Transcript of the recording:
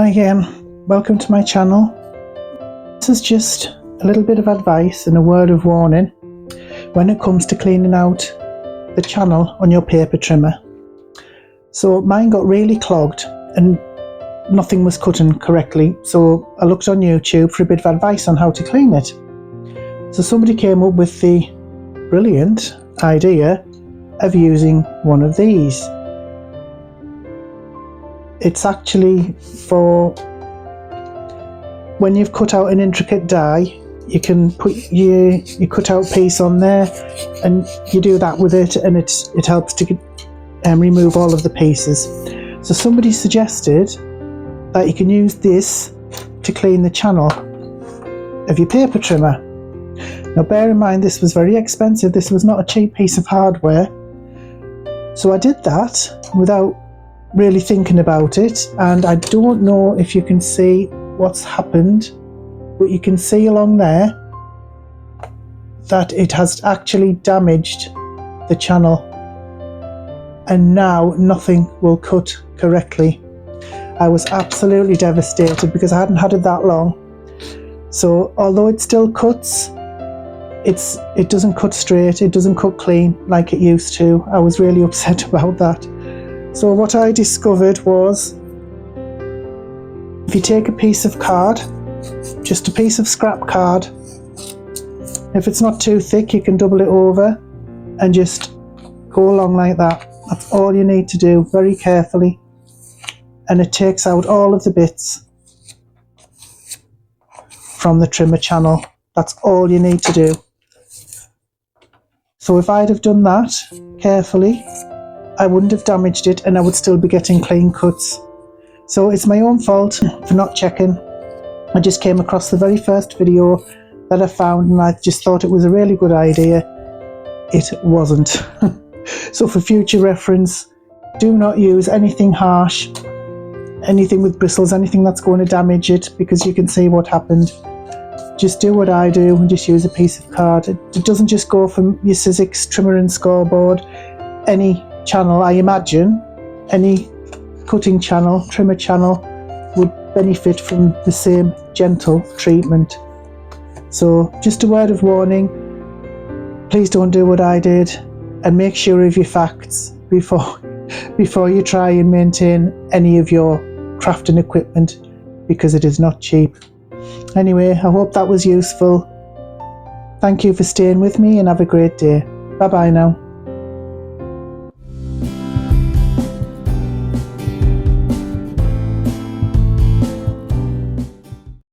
Hi again, welcome to my channel. This is just a little bit of advice and a word of warning when it comes to cleaning out the channel on your paper trimmer. So mine got really clogged and nothing was cutting correctly, so I looked on YouTube for a bit of advice on how to clean it. So somebody came up with the brilliant idea of using one of these. It's actually for when you've cut out an intricate die, you can put your cut out piece on there and you do that with it, and it helps to remove all of the pieces. So somebody suggested that you can use this to clean the channel of your paper trimmer. Now bear in mind, this was very expensive. This was not a cheap piece of hardware. So I did that without really thinking about it, and I don't know if you can see what's happened, but you can see along there that it has actually damaged the channel, and now nothing will cut correctly. I was absolutely devastated because I hadn't had it that long. So although it still cuts, it doesn't cut straight, it doesn't cut clean like it used to. I was really upset about that. So what I discovered was, if you take a piece of card, just a piece of scrap card, if it's not too thick you can double it over and just go along like that. That's all you need to do, very carefully, and it takes out all of the bits from the trimmer channel. That's all you need to do. So if I'd have done that carefully, I wouldn't have damaged it and I would still be getting clean cuts. So it's my own fault for not checking. I just came across the very first video that I found and I just thought it was a really good idea. It wasn't. So for future reference, do not use anything harsh, anything with bristles, anything that's going to damage it, because you can see what happened. Just do what I do and just use a piece of card. It doesn't just go from your Sizzix trimmer and scoreboard. Any channel, I imagine, any cutting channel, trimmer channel would benefit from the same gentle treatment. So just a word of warning, please don't do what I did, and make sure of your facts before you try and maintain any of your crafting equipment, because it is not cheap. Anyway, I hope that was useful. Thank you for staying with me and have a great day. Bye bye now.